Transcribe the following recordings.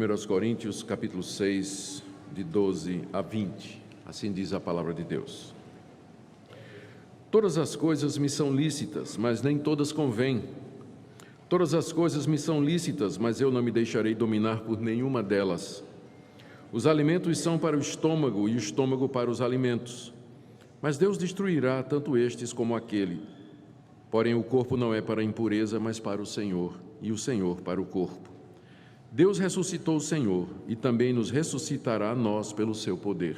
1 Coríntios, capítulo 6, de 12 a 20. Assim diz a palavra de Deus. Todas as coisas me são lícitas, mas nem todas convêm. Todas as coisas me são lícitas, mas eu não me deixarei dominar por nenhuma delas. Os alimentos são para o estômago e o estômago para os alimentos. Mas Deus destruirá tanto estes como aquele. Porém, o corpo não é para a impureza, mas para o Senhor, e o Senhor para o corpo. Deus ressuscitou o Senhor, e também nos ressuscitará a nós pelo seu poder.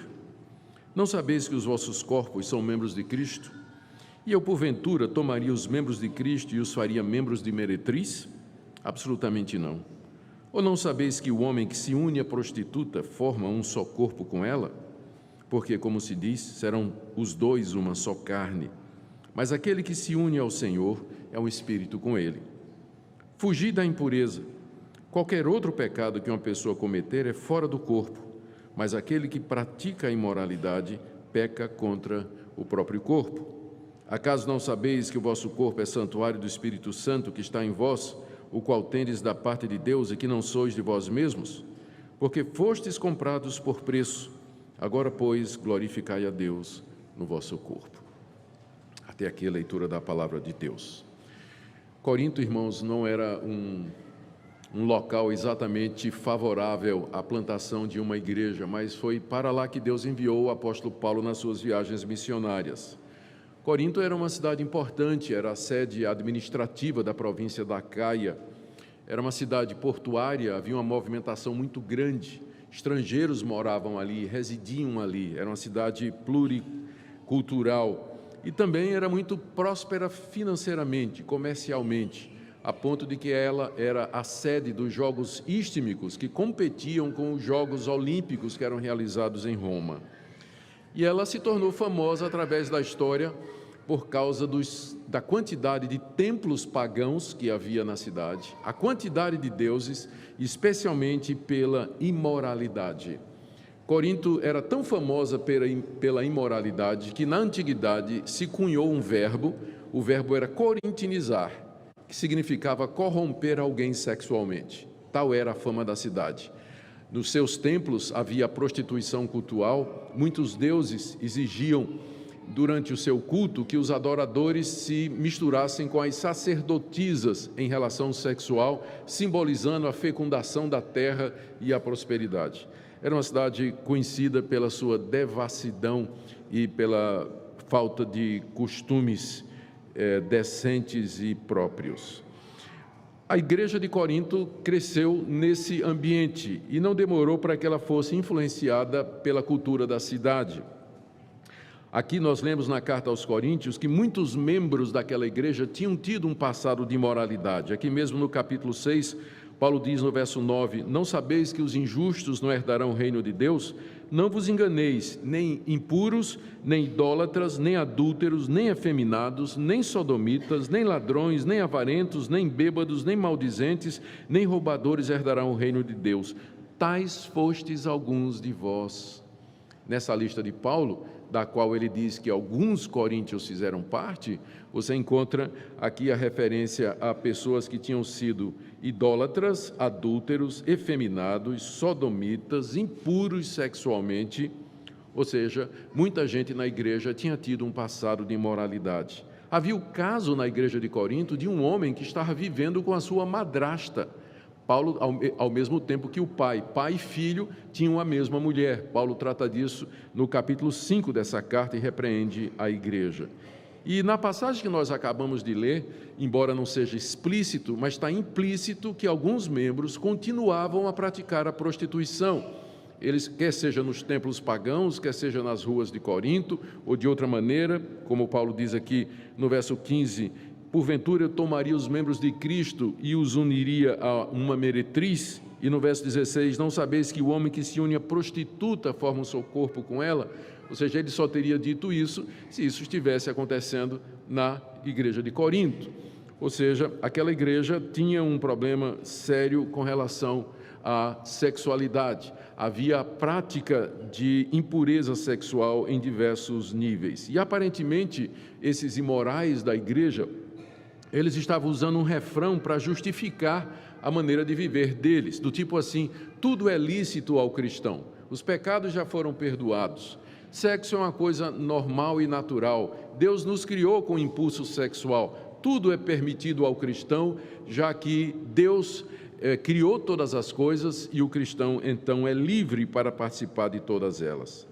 Não sabeis que os vossos corpos são membros de Cristo? E eu, porventura, tomaria os membros de Cristo e os faria membros de meretriz? Absolutamente não. Ou não sabeis que o homem que se une à prostituta forma um só corpo com ela? Porque, como se diz, serão os dois uma só carne. Mas aquele que se une ao Senhor é um espírito com ele. Fugir da impureza. Qualquer outro pecado que uma pessoa cometer é fora do corpo, mas aquele que pratica a imoralidade peca contra o próprio corpo. Acaso não sabeis que o vosso corpo é santuário do Espírito Santo que está em vós, o qual tendes da parte de Deus e que não sois de vós mesmos? Porque fostes comprados por preço. Agora, pois, glorificai a Deus no vosso corpo. Até aqui a leitura da palavra de Deus. Corinto, irmãos, não era um local exatamente favorável à plantação de uma igreja, mas foi para lá que Deus enviou o apóstolo Paulo nas suas viagens missionárias. Corinto era uma cidade importante, era a sede administrativa da província da Acaia, era uma cidade portuária, havia uma movimentação muito grande, estrangeiros moravam ali, residiam ali, era uma cidade pluricultural e também era muito próspera financeiramente, comercialmente, a ponto de que ela era a sede dos Jogos Istmicos, que competiam com os Jogos Olímpicos que eram realizados em Roma. E ela se tornou famosa através da história por causa da quantidade de templos pagãos que havia na cidade, a quantidade de deuses, especialmente pela imoralidade. Corinto era tão famosa pela imoralidade que na antiguidade se cunhou um verbo, o verbo era corintinizar, que significava corromper alguém sexualmente. Tal era a fama da cidade. Nos seus templos havia prostituição cultual, muitos deuses exigiam durante o seu culto que os adoradores se misturassem com as sacerdotisas em relação sexual, simbolizando a fecundação da terra e a prosperidade. Era uma cidade conhecida pela sua devassidão e pela falta de costumes decentes e próprios. A igreja de Corinto cresceu nesse ambiente e não demorou para que ela fosse influenciada pela cultura da cidade. Aqui nós lemos na carta aos Coríntios que muitos membros daquela igreja tinham tido um passado de imoralidade. Aqui mesmo no capítulo 6, Paulo diz no verso 9, não sabeis que os injustos não herdarão o reino de Deus? Não vos enganeis, nem impuros, nem idólatras, nem adúlteros, nem efeminados, nem sodomitas, nem ladrões, nem avarentos, nem bêbados, nem maldizentes, nem roubadores herdarão o reino de Deus. Tais fostes alguns de vós. Nessa lista de Paulo, da qual ele diz que alguns coríntios fizeram parte, você encontra aqui a referência a pessoas que tinham sido idólatras, adúlteros, efeminados, sodomitas, impuros sexualmente, ou seja, muita gente na igreja tinha tido um passado de imoralidade. Havia o caso na igreja de Corinto de um homem que estava vivendo com a sua madrasta. Paulo, ao mesmo tempo que o pai e filho tinham a mesma mulher. Paulo trata disso no capítulo 5 dessa carta e repreende a igreja. E na passagem que nós acabamos de ler, embora não seja explícito, mas está implícito que alguns membros continuavam a praticar a prostituição. Eles, quer seja nos templos pagãos, quer seja nas ruas de Corinto, ou de outra maneira, como Paulo diz aqui no verso 15, porventura eu tomaria os membros de Cristo e os uniria a uma meretriz? E no verso 16, não sabeis que o homem que se une à prostituta forma o seu corpo com ela? Ou seja, ele só teria dito isso se isso estivesse acontecendo na igreja de Corinto. Ou seja, aquela igreja tinha um problema sério com relação à sexualidade. Havia a prática de impureza sexual em diversos níveis. E aparentemente, esses imorais da igreja, eles estavam usando um refrão para justificar a maneira de viver deles, do tipo assim, tudo é lícito ao cristão, os pecados já foram perdoados, sexo é uma coisa normal e natural, Deus nos criou com impulso sexual, tudo é permitido ao cristão, já que Deus criou todas as coisas e o cristão então é livre para participar de todas elas.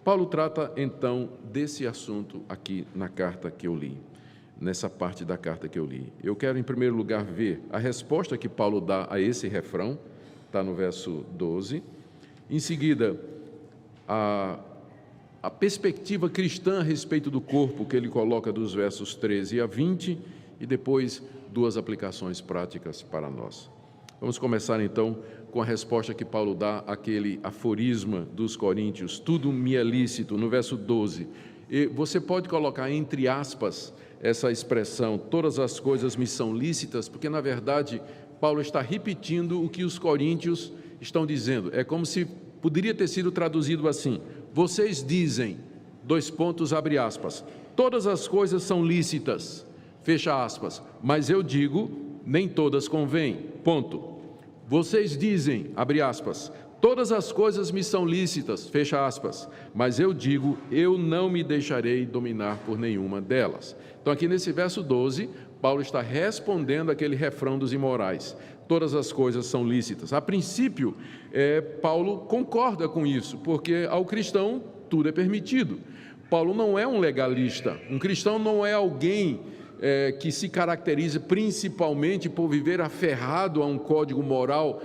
Paulo trata então desse assunto aqui na carta que eu li, nessa parte da carta que eu li. Eu quero em primeiro lugar ver a resposta que Paulo dá a esse refrão, está no verso 12, em seguida a perspectiva cristã a respeito do corpo que ele coloca dos versos 13 a 20 e depois duas aplicações práticas para nós. Vamos começar então com a resposta que Paulo dá àquele aforisma dos Coríntios, tudo me é lícito, no verso 12. E você pode colocar entre aspas essa expressão, todas as coisas me são lícitas, porque na verdade Paulo está repetindo o que os coríntios estão dizendo. É como se poderia ter sido traduzido assim, vocês dizem, abre aspas, todas as coisas são lícitas, fecha aspas, mas eu digo, nem todas convêm, ponto. Vocês dizem, abre aspas, todas as coisas me são lícitas, fecha aspas, mas eu digo, eu não me deixarei dominar por nenhuma delas. Então aqui nesse verso 12, Paulo está respondendo aquele refrão dos imorais, todas as coisas são lícitas. A princípio, Paulo concorda com isso, porque ao cristão tudo é permitido. Paulo não é um legalista, um cristão não é alguém que se caracteriza principalmente por viver aferrado a um código moral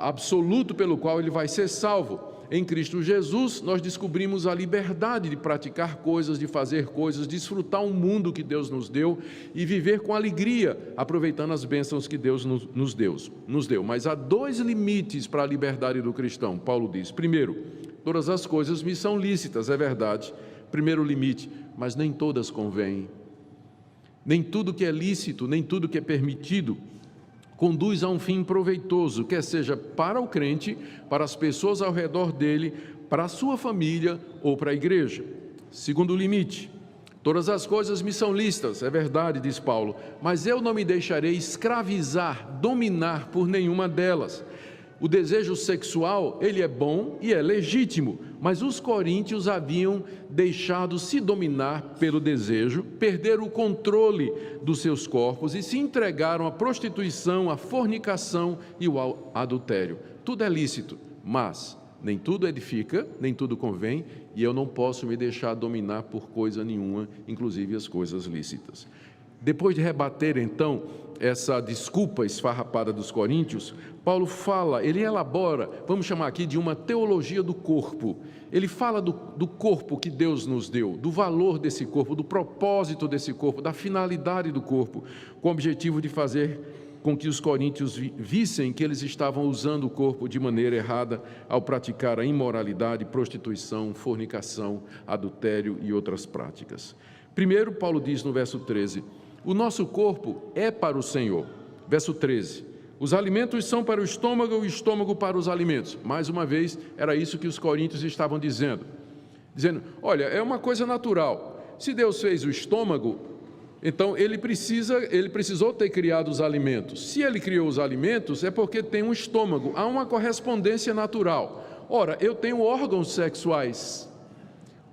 absoluto pelo qual ele vai ser salvo. Em Cristo Jesus, nós descobrimos a liberdade de praticar coisas, de fazer coisas, desfrutar o mundo que Deus nos deu e viver com alegria, aproveitando as bênçãos que Deus nos deu. Mas há dois limites para a liberdade do cristão, Paulo diz. Primeiro, todas as coisas me são lícitas, é verdade. Primeiro limite, mas nem todas convêm. Nem tudo que é lícito, nem tudo que é permitido conduz a um fim proveitoso, quer seja para o crente, para as pessoas ao redor dele, para a sua família ou para a igreja. Segundo limite, todas as coisas me são lícitas, é verdade, diz Paulo, mas eu não me deixarei escravizar, dominar por nenhuma delas. O desejo sexual, ele é bom e é legítimo, mas os coríntios haviam deixado se dominar pelo desejo, perderam o controle dos seus corpos e se entregaram à prostituição, à fornicação e ao adultério. Tudo é lícito, mas nem tudo edifica, nem tudo convém, e eu não posso me deixar dominar por coisa nenhuma, inclusive as coisas lícitas. Depois de rebater, então, essa desculpa esfarrapada dos coríntios, Paulo fala, ele elabora, vamos chamar aqui de uma teologia do corpo. Ele fala do corpo que Deus nos deu, do valor desse corpo, do propósito desse corpo, da finalidade do corpo, com o objetivo de fazer com que os coríntios vissem que eles estavam usando o corpo de maneira errada ao praticar a imoralidade, prostituição, fornicação, adultério e outras práticas. Primeiro, Paulo diz no verso 13, o nosso corpo é para o Senhor. Verso 13, os alimentos são para o estômago e o estômago para os alimentos. Mais uma vez, era isso que os coríntios estavam dizendo, olha, é uma coisa natural, se Deus fez o estômago, então ele precisou ter criado os alimentos. Se ele criou os alimentos, é porque tem um estômago, há uma correspondência natural. Ora, eu tenho órgãos sexuais,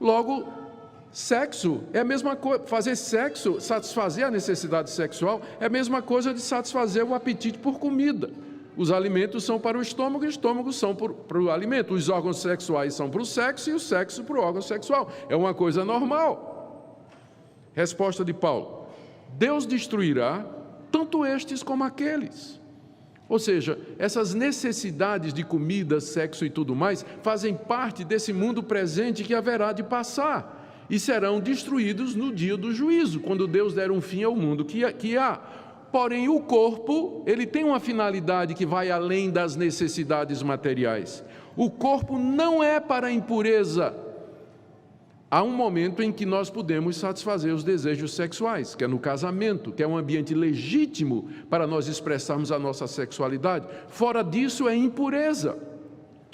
logo, sexo é a mesma coisa, fazer sexo, satisfazer a necessidade sexual, é a mesma coisa de satisfazer o apetite por comida. Os alimentos são para o estômago e os estômagos são para o alimento. Os órgãos sexuais são para o sexo e o sexo para o órgão sexual. É uma coisa normal. Resposta de Paulo, Deus destruirá tanto estes como aqueles. Ou seja, essas necessidades de comida, sexo e tudo mais, fazem parte desse mundo presente que haverá de passar e serão destruídos no dia do juízo, quando Deus der um fim ao mundo que há. Porém, o corpo, ele tem uma finalidade que vai além das necessidades materiais. O corpo não é para a impureza. Há um momento em que nós podemos satisfazer os desejos sexuais, que é no casamento, que é um ambiente legítimo para nós expressarmos a nossa sexualidade. Fora disso é impureza.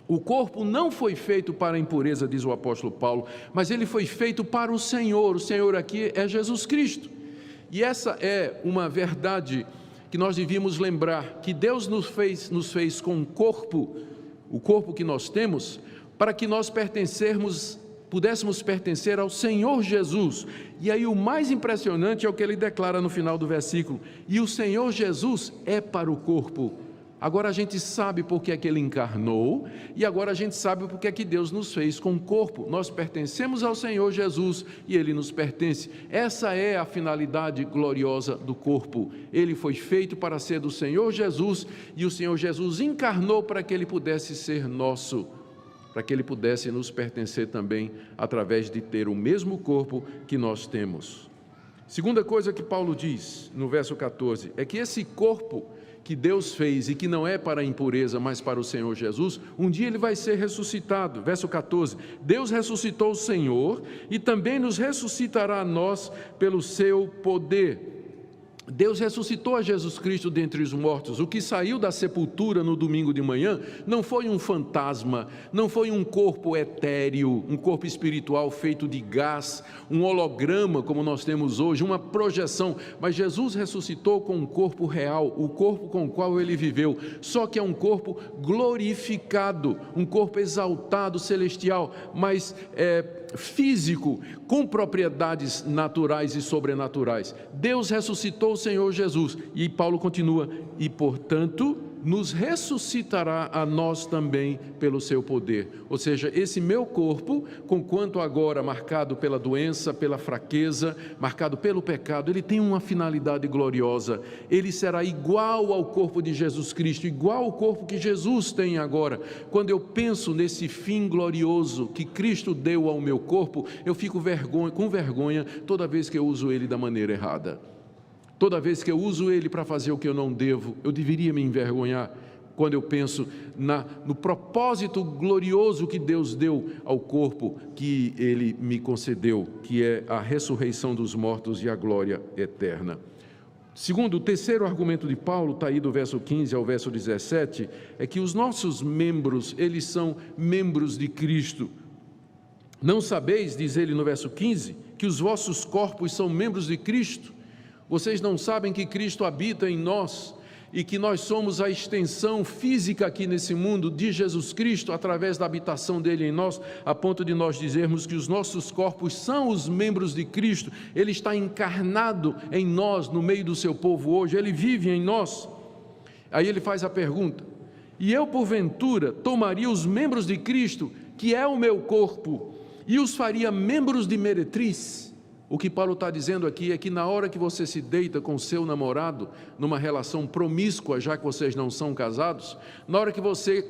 O corpo não foi feito para a impureza, diz o apóstolo Paulo, mas ele foi feito para o Senhor. O Senhor aqui é Jesus Cristo. E essa é uma verdade que nós devíamos lembrar que Deus nos fez com um corpo, o corpo que nós temos, para que nós pudéssemos pertencer ao Senhor Jesus. E aí o mais impressionante é o que ele declara no final do versículo: e o Senhor Jesus é para o corpo. Agora a gente sabe por que é que ele encarnou, e agora a gente sabe por que é que Deus nos fez com o corpo. Nós pertencemos ao Senhor Jesus e ele nos pertence. Essa é a finalidade gloriosa do corpo. Ele foi feito para ser do Senhor Jesus, e o Senhor Jesus encarnou para que ele pudesse ser nosso, para que ele pudesse nos pertencer também, através de ter o mesmo corpo que nós temos. Segunda coisa que Paulo diz no verso 14, é que esse corpo que Deus fez e que não é para a impureza, mas para o Senhor Jesus, um dia ele vai ser ressuscitado. Verso 14, Deus ressuscitou o Senhor e também nos ressuscitará a nós pelo seu poder. Deus ressuscitou a Jesus Cristo dentre os mortos. O que saiu da sepultura no domingo de manhã não foi um fantasma, não foi um corpo etéreo, um corpo espiritual feito de gás, um holograma como nós temos hoje, uma projeção, mas Jesus ressuscitou com um corpo real, o corpo com o qual ele viveu, só que é um corpo glorificado, um corpo exaltado, celestial, mas físico, com propriedades naturais e sobrenaturais. Deus ressuscitou o Senhor Jesus, e Paulo continua, e portanto nos ressuscitará a nós também pelo seu poder. Ou seja, esse meu corpo, conquanto agora marcado pela doença, pela fraqueza, marcado pelo pecado, ele tem uma finalidade gloriosa. Ele será igual ao corpo de Jesus Cristo, igual ao corpo que Jesus tem agora. Quando eu penso nesse fim glorioso que Cristo deu ao meu corpo, eu fico com vergonha toda vez que eu uso ele da maneira errada. Toda vez que eu uso ele para fazer o que eu não devo, eu deveria me envergonhar quando eu penso no propósito glorioso que Deus deu ao corpo que ele me concedeu, que é a ressurreição dos mortos e a glória eterna. Segundo, o terceiro argumento de Paulo, está aí do verso 15 ao verso 17, é que os nossos membros, eles são membros de Cristo. Não sabeis, diz ele no verso 15, que os vossos corpos são membros de Cristo? Vocês não sabem que Cristo habita em nós e que nós somos a extensão física aqui nesse mundo de Jesus Cristo, através da habitação dele em nós, a ponto de nós dizermos que os nossos corpos são os membros de Cristo. Ele está encarnado em nós, no meio do seu povo hoje, ele vive em nós. Aí ele faz a pergunta: e eu porventura tomaria os membros de Cristo, que é o meu corpo, e os faria membros de meretriz? O que Paulo está dizendo aqui é que na hora que você se deita com seu namorado, numa relação promíscua, já que vocês não são casados, na hora que você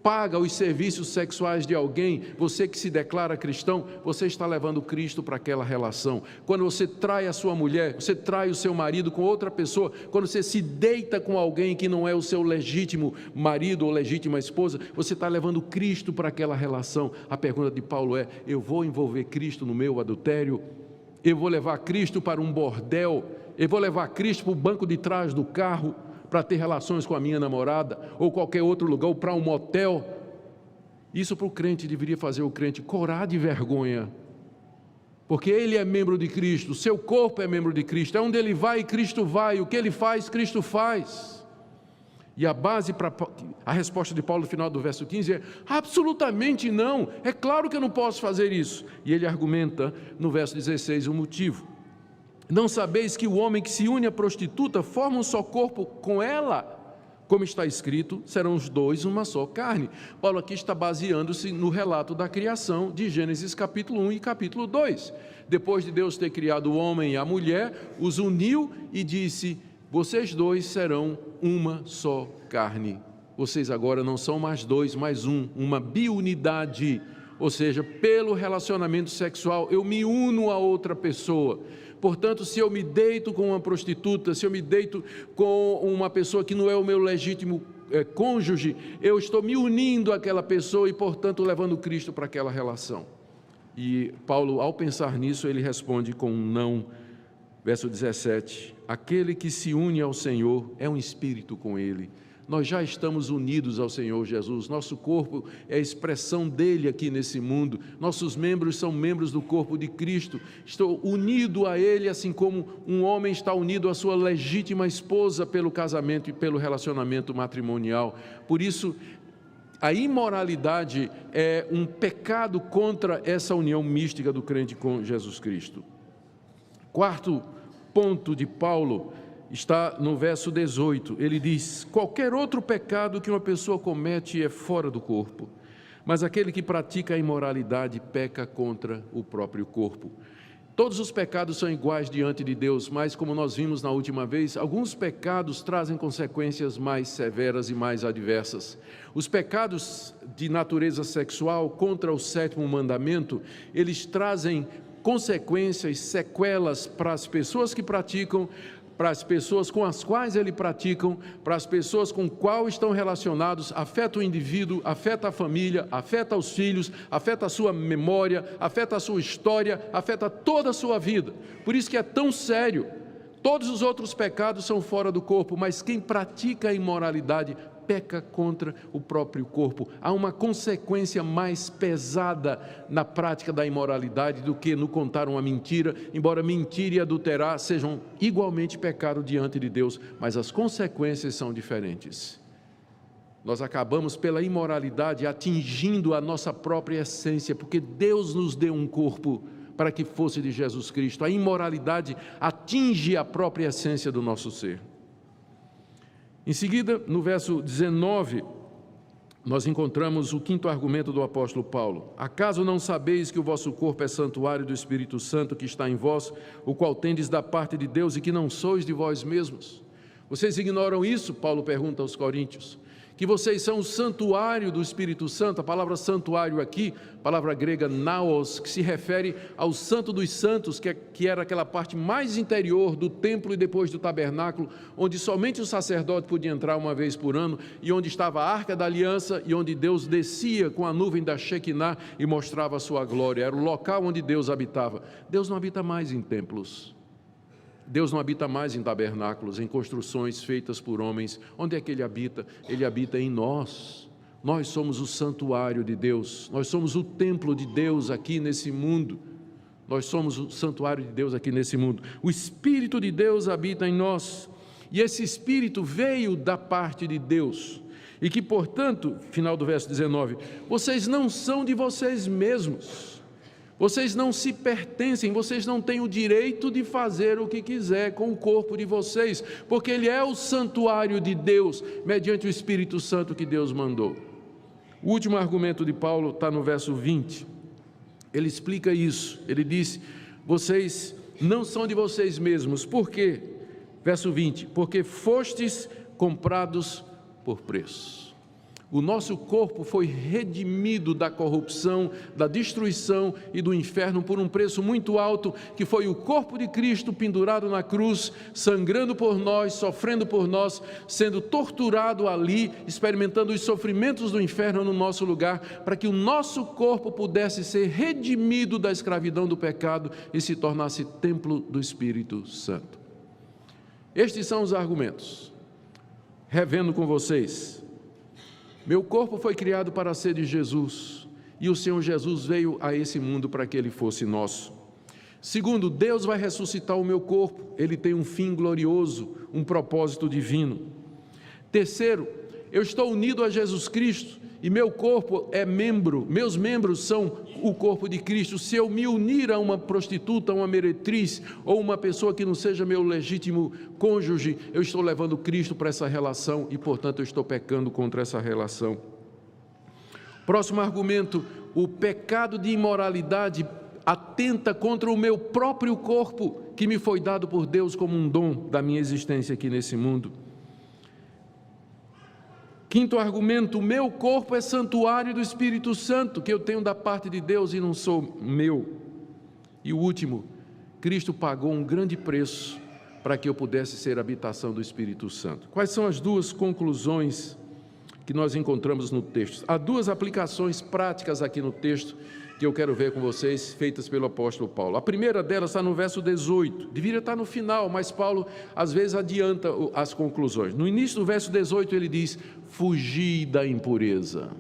paga os serviços sexuais de alguém, você que se declara cristão, você está levando Cristo para aquela relação. Quando você trai a sua mulher, você trai o seu marido com outra pessoa, quando você se deita com alguém que não é o seu legítimo marido ou legítima esposa, você está levando Cristo para aquela relação. A pergunta de Paulo é: eu vou envolver Cristo no meu adultério? Eu vou levar Cristo para um bordel? Eu vou levar Cristo para o banco de trás do carro para ter relações com a minha namorada, ou qualquer outro lugar, ou para um motel? Isso para o crente deveria fazer o crente corar de vergonha, porque ele é membro de Cristo, seu corpo é membro de Cristo, é onde ele vai, Cristo vai, o que ele faz, Cristo faz. E a base para a resposta de Paulo no final do verso 15 é: absolutamente não, é claro que eu não posso fazer isso. E ele argumenta no verso 16 o motivo: não sabeis que o homem que se une à prostituta forma um só corpo com ela? Como está escrito, serão os dois uma só carne. Paulo aqui está baseando-se no relato da criação de Gênesis capítulo 1 e capítulo 2. Depois de Deus ter criado o homem e a mulher, os uniu e disse: vocês dois serão uma só carne. Vocês agora não são mais dois, mais um, uma biunidade. Ou seja, pelo relacionamento sexual, eu me uno a outra pessoa. Portanto, se eu me deito com uma prostituta, se eu me deito com uma pessoa que não é o meu legítimo cônjuge, eu estou me unindo àquela pessoa e, portanto, levando Cristo para aquela relação. E Paulo, ao pensar nisso, ele responde com um não. Verso 17: aquele que se une ao Senhor é um espírito com ele. Nós já estamos unidos ao Senhor Jesus, nosso corpo é a expressão dele aqui nesse mundo, nossos membros são membros do corpo de Cristo, estou unido a ele, assim como um homem está unido à sua legítima esposa pelo casamento e pelo relacionamento matrimonial. Por isso, a imoralidade é um pecado contra essa união mística do crente com Jesus Cristo. Quarto ponto de Paulo está no verso 18, ele diz: qualquer outro pecado que uma pessoa comete é fora do corpo, mas aquele que pratica a imoralidade peca contra o próprio corpo. Todos os pecados são iguais diante de Deus, mas como nós vimos na última vez, alguns pecados trazem consequências mais severas e mais adversas. Os pecados de natureza sexual contra o sétimo mandamento, eles trazem consequências, sequelas para as pessoas que praticam, para as pessoas com as quais ele praticam, para as pessoas com qual estão relacionados, afeta o indivíduo, afeta a família, afeta os filhos, afeta a sua memória, afeta a sua história, afeta toda a sua vida. Por isso que é tão sério. Todos os outros pecados são fora do corpo, mas quem pratica a imoralidade peca contra o próprio corpo. Há uma consequência mais pesada na prática da imoralidade do que no contar uma mentira, embora mentir e adulterar sejam igualmente pecado diante de Deus, mas as consequências são diferentes. Nós acabamos pela imoralidade atingindo a nossa própria essência, porque Deus nos deu um corpo para que fosse de Jesus Cristo. A imoralidade atinge a própria essência do nosso ser. Em seguida, no verso 19, nós encontramos o quinto argumento do apóstolo Paulo. Acaso não sabeis que o vosso corpo é santuário do Espírito Santo que está em vós, o qual tendes da parte de Deus e que não sois de vós mesmos? Vocês ignoram isso? Paulo pergunta aos coríntios. Que vocês são o santuário do Espírito Santo. A palavra santuário aqui, palavra grega naos, que se refere ao santo dos santos, que era aquela parte mais interior do templo e depois do tabernáculo, onde somente o sacerdote podia entrar uma vez por ano, e onde estava a arca da aliança, e onde Deus descia com a nuvem da Shekinah e mostrava a sua glória. Era o local onde Deus habitava. Deus não habita mais em templos. Deus não habita mais em tabernáculos, em construções feitas por homens. Onde é que Ele habita? Ele habita em nós. Nós somos o santuário de Deus. Nós somos o templo de Deus aqui nesse mundo. Nós somos o santuário de Deus aqui nesse mundo. O Espírito de Deus habita em nós. E esse Espírito veio da parte de Deus. E que, portanto, final do verso 19, vocês não são de vocês mesmos. Vocês não se pertencem, vocês não têm o direito de fazer o que quiser com o corpo de vocês, porque ele é o santuário de Deus, mediante o Espírito Santo que Deus mandou. O último argumento de Paulo está no verso 20. Ele explica isso, ele diz: vocês não são de vocês mesmos. Por quê? Verso 20, porque fostes comprados por preço. O nosso corpo foi redimido da corrupção, da destruição e do inferno por um preço muito alto, que foi o corpo de Cristo pendurado na cruz, sangrando por nós, sofrendo por nós, sendo torturado ali, experimentando os sofrimentos do inferno no nosso lugar, para que o nosso corpo pudesse ser redimido da escravidão do pecado e se tornasse templo do Espírito Santo. Estes são os argumentos. Revendo com vocês: meu corpo foi criado para ser de Jesus, e o Senhor Jesus veio a esse mundo para que ele fosse nosso. Segundo, Deus vai ressuscitar o meu corpo, ele tem um fim glorioso, um propósito divino. Terceiro, eu estou unido a Jesus Cristo, e meu corpo é membro, meus membros são o corpo de Cristo. Se eu me unir a uma prostituta, uma meretriz, ou uma pessoa que não seja meu legítimo cônjuge, eu estou levando Cristo para essa relação e, portanto, eu estou pecando contra essa relação. Próximo argumento: o pecado de imoralidade atenta contra o meu próprio corpo, que me foi dado por Deus como um dom da minha existência aqui nesse mundo. Quinto argumento: o meu corpo é santuário do Espírito Santo, que eu tenho da parte de Deus e não sou meu. E o último: Cristo pagou um grande preço para que eu pudesse ser habitação do Espírito Santo. Quais são as duas conclusões que nós encontramos no texto. Há duas aplicações práticas aqui no texto que eu quero ver com vocês, feitas pelo apóstolo Paulo. A primeira delas está no verso 18, deveria estar no final, mas Paulo às vezes adianta as conclusões. No início do verso 18 ele diz: fugir da impureza.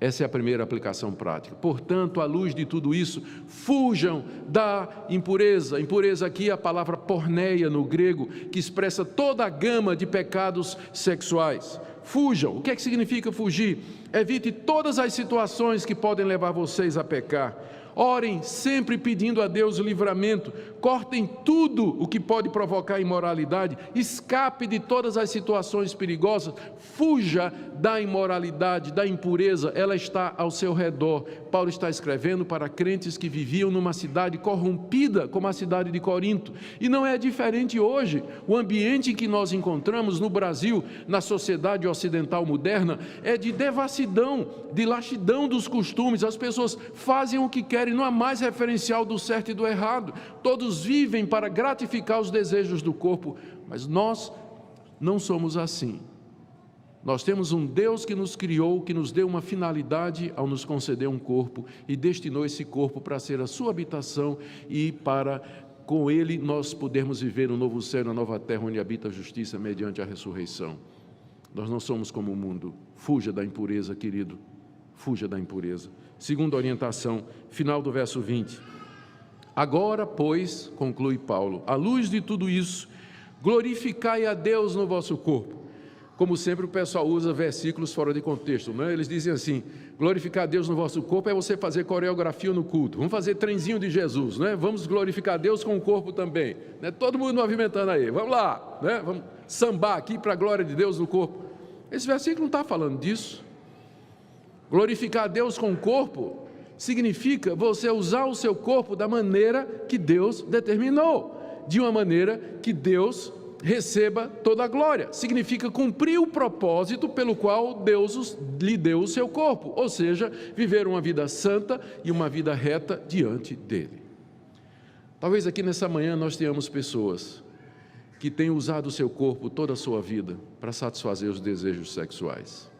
Essa é a primeira aplicação prática. Portanto, à luz de tudo isso, fujam da impureza. Impureza aqui é a palavra porneia no grego, que expressa toda a gama de pecados sexuais. Fujam. O que é que significa fugir? Evite todas as situações que podem levar vocês a pecar. Orem sempre pedindo a Deus livramento. Cortem tudo o que pode provocar imoralidade. Escape de todas as situações perigosas. Fuja da imoralidade, da impureza. Ela está ao seu redor. Paulo está escrevendo para crentes que viviam numa cidade corrompida, como a cidade de Corinto. E não é diferente hoje. O ambiente em que nós encontramos no Brasil, na sociedade ocidental moderna, é de devassidão, de laxidão dos costumes. As pessoas fazem o que querem, não há mais referencial do certo e do errado. Todos vivem para gratificar os desejos do corpo, mas nós não somos assim. Nós temos um Deus que nos criou, que nos deu uma finalidade ao nos conceder um corpo e destinou esse corpo para ser a sua habitação e para, com ele, nós podermos viver um novo céu, uma nova terra onde habita a justiça mediante a ressurreição. Nós não somos como o mundo. Fuja da impureza, querido. Fuja da impureza. Segunda orientação, final do verso 20. Agora, pois, conclui Paulo, à luz de tudo isso, glorificai a Deus no vosso corpo. Como sempre o pessoal usa versículos fora de contexto, né? Eles dizem assim: glorificar a Deus no vosso corpo é você fazer coreografia no culto. Vamos fazer trenzinho de Jesus, né? Vamos glorificar a Deus com o corpo também, né? Todo mundo movimentando aí, vamos lá, né? Vamos sambar aqui para a glória de Deus no corpo. Esse versículo não está falando disso. Glorificar a Deus com o corpo significa você usar o seu corpo da maneira que Deus determinou, de uma maneira que Deus receba toda a glória. Significa cumprir o propósito pelo qual Deus lhe deu o seu corpo, ou seja, viver uma vida santa e uma vida reta diante dele. Talvez aqui nessa manhã nós tenhamos pessoas que têm usado o seu corpo toda a sua vida para satisfazer os desejos sexuais,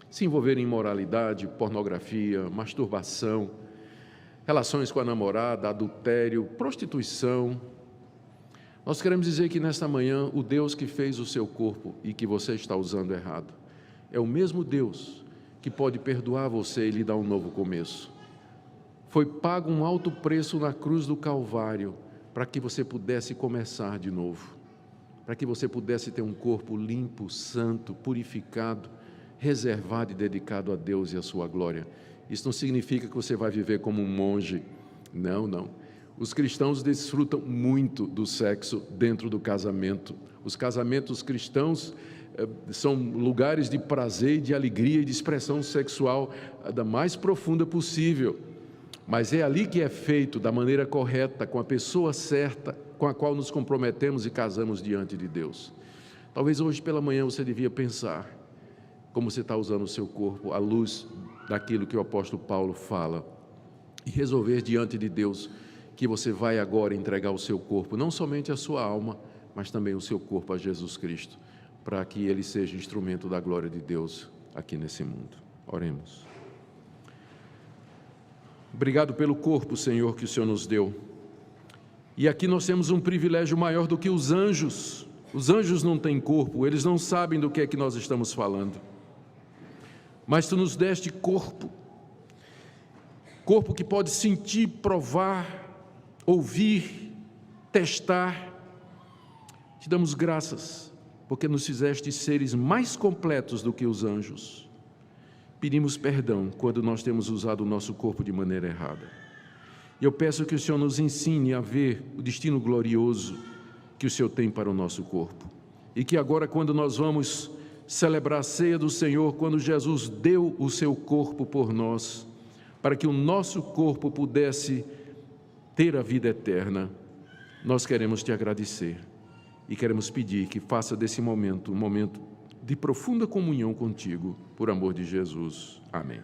se envolver em imoralidade, pornografia, masturbação, relações com a namorada, adultério, prostituição. Nós queremos dizer que nesta manhã o Deus que fez o seu corpo e que você está usando errado é o mesmo Deus que pode perdoar você e lhe dar um novo começo. Foi pago um alto preço na cruz do Calvário para que você pudesse começar de novo, para que você pudesse ter um corpo limpo, santo, purificado, reservado e dedicado a Deus e a sua glória. Isso não significa que você vai viver como um monge. Não, não. Os cristãos desfrutam muito do sexo dentro do casamento. Os casamentos cristãos são lugares de prazer, de alegria e de expressão sexual da mais profunda possível. Mas é ali que é feito da maneira correta, com a pessoa certa, com a qual nos comprometemos e casamos diante de Deus. Talvez hoje pela manhã você devia pensar como você está usando o seu corpo à luz daquilo que o apóstolo Paulo fala e resolver diante de Deus que você vai agora entregar o seu corpo, não somente a sua alma, mas também o seu corpo a Jesus Cristo, para que ele seja instrumento da glória de Deus aqui nesse mundo. Oremos. Obrigado pelo corpo, Senhor, que o Senhor nos deu. E aqui nós temos um privilégio maior do que os anjos. Os anjos não têm corpo, eles não sabem do que é que nós estamos falando. Mas Tu nos deste corpo, corpo que pode sentir, provar, ouvir, testar. Te damos graças, porque nos fizeste seres mais completos do que os anjos. Pedimos perdão quando nós temos usado o nosso corpo de maneira errada. E eu peço que o Senhor nos ensine a ver o destino glorioso que o Senhor tem para o nosso corpo. E que agora, quando nós vamos celebrar a ceia do Senhor, quando Jesus deu o seu corpo por nós, para que o nosso corpo pudesse ter a vida eterna, nós queremos Te agradecer e queremos pedir que faça desse momento um momento de profunda comunhão contigo, por amor de Jesus. Amém.